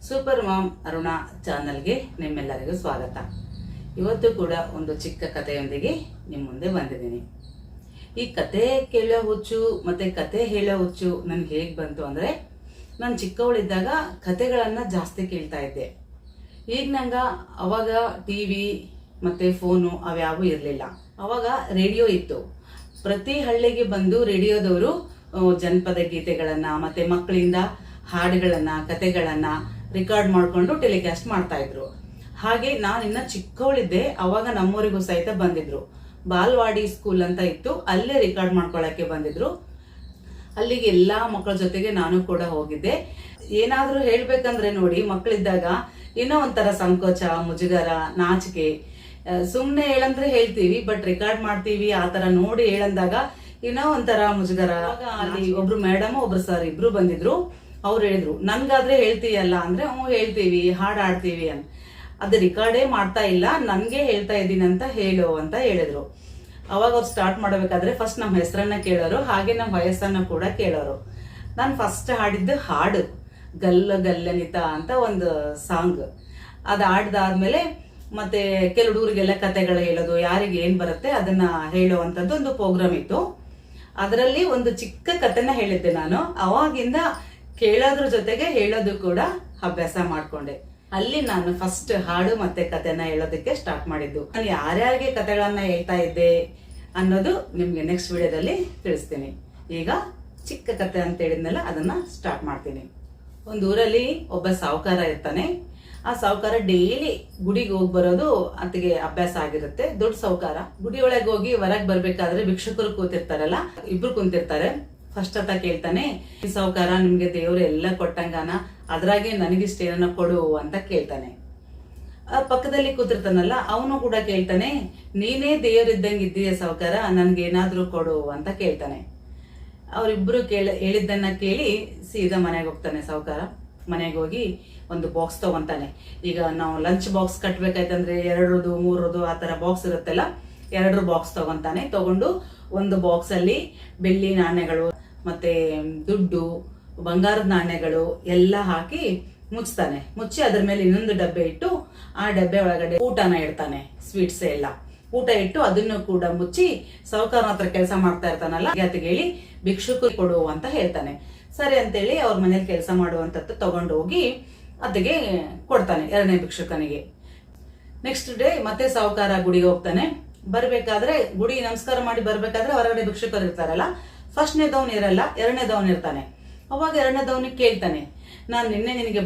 Super ma'am Aruna ಚಾನಲ್ಗೆ ನಿಮ್ಮೆಲ್ಲರಿಗೂ ಸ್ವಾಗತ. ಇವತ್ತು ಕೂಡ ಒಂದು ಚಿಕ್ಕ ಕಥೆಯೊಂದಿಗೆ ನಿಮ್ಮ ಮುಂದೆ ಬಂದಿದ್ದೀನಿ. ಈ ಕತೆ ಕೇಳೋ ಹುಚ್ಚು ಮತ್ತೆ ಕತೆ ಹೇಳೋ ಹುಚ್ಚು ನನ್ಗೆ ಹೇಗೆ ಬಂತು ಅಂದ್ರೆ, ನಾನು ಚಿಕ್ಕವಳಿದ್ದಾಗ ಕತೆಗಳನ್ನ ಜಾಸ್ತಿ ಕೇಳ್ತಾ ಇದ್ದೆ. ಈಗ ನಂಗೆ ಅವಾಗ ಟಿವಿ ಮತ್ತೆ ಫೋನು ಅವ್ಯಾವು ಇರಲಿಲ್ಲ. ಅವಾಗ ರೇಡಿಯೋ ಇತ್ತು. ಪ್ರತಿ ಹಳ್ಳಿಗೆ ಬಂದು ರೇಡಿಯೋದವರು ಜನಪದ ಗೀತೆಗಳನ್ನ ಮತ್ತೆ ಮಕ್ಕಳಿಂದ ಹಾಡುಗಳನ್ನ ಕತೆಗಳನ್ನ ರೆಕಾರ್ಡ್ ಮಾಡ್ಕೊಂಡು ಟೆಲಿಕಾಸ್ಟ್ ಮಾಡ್ತಾ ಇದ್ರು. ಹಾಗೆ ನಾನಿನ್ನ ಚಿಕ್ಕವಳಿದ್ದೆ, ಅವಾಗ ನಮ್ಮೂರಿಗೂ ಸಹಿತ ಬಂದಿದ್ರು. ಬಾಲ್ವಾಡಿ ಸ್ಕೂಲ್ ಅಂತ ಇತ್ತು, ಅಲ್ಲೇ ರೆಕಾರ್ಡ್ ಮಾಡ್ಕೊಳಕ್ಕೆ ಬಂದಿದ್ರು. ಅಲ್ಲಿಗೆ ಎಲ್ಲಾ ಮಕ್ಕಳ ಜೊತೆಗೆ ನಾನು ಕೂಡ ಹೋಗಿದ್ದೆ. ಏನಾದ್ರೂ ಹೇಳ್ಬೇಕಂದ್ರೆ ನೋಡಿ, ಮಕ್ಕಳಿದ್ದಾಗ ಏನೋ ಒಂಥರ ಸಂಕೋಚ, ಮುಜುಗರ, ನಾಚಿಕೆ. ಸುಮ್ನೆ ಹೇಳಂದ್ರೆ ಹೇಳ್ತೀವಿ, ಬಟ್ ರೆಕಾರ್ಡ್ ಮಾಡ್ತೀವಿ ಆತರ ನೋಡಿ ಹೇಳಂದಾಗ ಏನೋ ಒಂಥರ ಮುಜುಗರ. ಅಲ್ಲಿ ಒಬ್ರು ಮೇಡಮ್ ಒಬ್ರು ಸರ್ ಇಬ್ರು ಬಂದಿದ್ರು. ಅವ್ರು ಹೇಳಿದ್ರು, ನನ್ಗಾದ್ರೆ ಹೇಳ್ತೀಯಲ್ಲ ಅಂದ್ರೆ ಹೇಳ್ತೀವಿ, ಹಾಡ್ ಆಡ್ತೀವಿ ಅಂತ. ಅದು ರೆಕಾರ್ಡೇ ಮಾಡ್ತಾ ಇಲ್ಲ, ನನ್ಗೆ ಹೇಳ್ತಾ ಇದ್ದೀನಿ ಅಂತ ಹೇಳು ಅಂತ ಹೇಳಿದ್ರು. ಅವಾಗ ಅವ್ರು ಸ್ಟಾರ್ಟ್ ಮಾಡಬೇಕಾದ್ರೆ ಫಸ್ಟ್ ನಮ್ಮ ಹೆಸರನ್ನ ಕೇಳೋರು, ಹಾಗೆ ನಮ್ಮ ವಯಸ್ಸನ್ನ ಕೂಡ ಕೇಳೋರು. ನಾನು ಫಸ್ಟ್ ಹಾಡಿದ್ದು ಹಾಡು ಗಲ್ಲ ಗಲ್ಲನಿತ ಅಂತ ಒಂದು ಸಾಂಗ್. ಅದು ಆಡ್ದಾದ್ಮೇಲೆ ಮತ್ತೆ ಕೆಲವು ಹುಡುಗರಿಗೆಲ್ಲ ಕತೆಗಳು ಹೇಳೋದು, ಯಾರಿಗೆ ಏನ್ ಬರುತ್ತೆ ಅದನ್ನ ಹೇಳುವಂತದ್ದು ಒಂದು ಪ್ರೋಗ್ರಾಮ್ ಇತ್ತು. ಅದರಲ್ಲಿ ಒಂದು ಚಿಕ್ಕ ಕತೆನ ಹೇಳಿದ್ದೆ ನಾನು. ಅವಾಗಿಂದ ಕೇಳೋದ್ರ ಜೊತೆಗೆ ಹೇಳೋದು ಕೂಡ ಅಭ್ಯಾಸ ಮಾಡ್ಕೊಂಡೆ. ಅಲ್ಲಿ ನಾನು ಫಸ್ಟ್ ಹಾಡು ಮತ್ತೆ ಕತೆನ ಹೇಳೋದಕ್ಕೆ ಸ್ಟಾರ್ಟ್ ಮಾಡಿದ್ದು. ನಾನು ಯಾರ್ಯಾರಿಗೆ ಕತೆಗಳನ್ನ ಹೇಳ್ತಾ ಇದ್ದೆ ಅನ್ನೋದು ನಿಮ್ಗೆ ನೆಕ್ಸ್ಟ್ ವಿಡಿಯೋದಲ್ಲಿ ತಿಳಿಸ್ತೀನಿ. ಈಗ ಚಿಕ್ಕ ಕತೆ ಅಂತ ಹೇಳಿದ್ನಲ್ಲ, ಅದನ್ನ ಸ್ಟಾರ್ಟ್ ಮಾಡ್ತೀನಿ. ಒಂದು ಊರಲ್ಲಿ ಒಬ್ಬ ಸಾಹುಕಾರ ಇರ್ತಾನೆ. ಆ ಸಾಹುಕಾರ ಡೈಲಿ ಗುಡಿಗೆ ಹೋಗಿ ಬರೋದು ಅತಿಗೆ ಅಭ್ಯಾಸ ಆಗಿರುತ್ತೆ. ದೊಡ್ಡ ಸಾಹುಕಾರ ಗುಡಿ ಒಳಗೆ ಹೋಗಿ ಹೊರಗೆ ಬರ್ಬೇಕಾದ್ರೆ ಭಿಕ್ಷುಕರು ಕೂತಿರ್ತಾರಲ್ಲ, ಇಬ್ರು ಕುಂತಿರ್ತಾರೆ. ಫಸ್ಟ್ ಅಂತ ಕೇಳ್ತಾನೆ, ಈ ಸಾಹುಕಾರ ನಿಮ್ಗೆ ದೇವ್ರು ಎಲ್ಲ ಕೊಟ್ಟಂಗಾನ, ಅದ್ರಾಗೆ ನನಗಿಷ್ಟ ಏನನ್ನ ಕೊಡು ಅಂತ ಕೇಳ್ತಾನೆ. ಪಕ್ಕದಲ್ಲಿ ಕೂತಿರ್ತಾನಲ್ಲ ಅವನು ಕೂಡ ಕೇಳ್ತಾನೆ, ನೀನೇ ದೇವ್ರಿದ್ದಂಗೆ ಇದ್ದೀಯ ಸಾಹುಕಾರ, ನನ್ಗೇನಾದ್ರೂ ಕೊಡು ಅಂತ ಕೇಳ್ತಾನೆ. ಅವ್ರಿಬ್ರು ಹೇಳಿದ್ದನ್ನ ಕೇಳಿ ಸೀದಾ ಮನೆಗೆ ಹೋಗ್ತಾನೆ ಸಾಹುಕಾರ. ಮನೆಗೆ ಹೋಗಿ ಒಂದು ಬಾಕ್ಸ್ ತಗೊಂತಾನೆ. ಈಗ ನಾವು ಲಂಚ್ ಬಾಕ್ಸ್ ಕಟ್ಬೇಕಾಯ್ತಂದ್ರೆ 2 3 ಆ ತರ ಬಾಕ್ಸ್ ಇರುತ್ತಲ್ಲ, 2 ಬಾಕ್ಸ್ ತಗೊಂತಾನೆ. ತಗೊಂಡು ಒಂದು ಬಾಕ್ಸ್ ಅಲ್ಲಿ ಬೆಳ್ಳಿ ನಾಣ್ಯಗಳು ಮತ್ತೆ ದುಡ್ಡು, ಬಂಗಾರದ ನಾಣ್ಯಗಳು ಎಲ್ಲ ಹಾಕಿ ಮುಚ್ತಾನೆ. ಮುಚ್ಚಿ ಅದ್ರ ಮೇಲೆ ಇನ್ನೊಂದು ಡಬ್ಬೆ ಇಟ್ಟು, ಆ ಡಬ್ಬೆ ಒಳಗಡೆ ಊಟನ ಇಡ್ತಾನೆ, ಸ್ವೀಟ್ಸ್ ಎಲ್ಲ ಊಟ ಇಟ್ಟು ಅದನ್ನು ಕೂಡ ಮುಚ್ಚಿ ಸಾಹುಕಾರ ಹತ್ರ ಕೆಲಸ ಮಾಡ್ತಾ ಇರ್ತಾನಲ್ಲ ಅದಕ್ಕೆ ಹೇಳಿ ಭಿಕ್ಷುಕು ಕೊಡು ಅಂತ ಹೇಳ್ತಾನೆ. ಸರಿ ಅಂತೇಳಿ ಅವ್ರ ಮನೇಲಿ ಕೆಲಸ ಮಾಡುವಂತದ್ದು ತಗೊಂಡು ಹೋಗಿ ಅದಕ್ಕೆ ಕೊಡ್ತಾನೆ 2ನೇ ಭಿಕ್ಷುಕನಿಗೆ. ನೆಕ್ಸ್ಟ್ ಡೇ ಮತ್ತೆ ಸಾಹುಕಾರ ಗುಡಿಗೆ ಹೋಗ್ತಾನೆ. ಬರ್ಬೇಕಾದ್ರೆ ಗುಡಿ ನಮಸ್ಕಾರ ಮಾಡಿ ಬರ್ಬೇಕಾದ್ರೆ ಹೊರಗಡೆ ಭಿಕ್ಷುಕರು ಇರ್ತಾರಲ್ಲ, ಫಸ್ಟ್ನೇದವನ್ ಇರಲ್ಲ, 2ನೇದವನ್ ಇರ್ತಾನೆ. ಅವಾಗ 2ನೇದವನಿಗೆ ಕೇಳ್ತಾನೆ, ನಾನ್ ನಿನ್ನೆ ನಿನಗೆ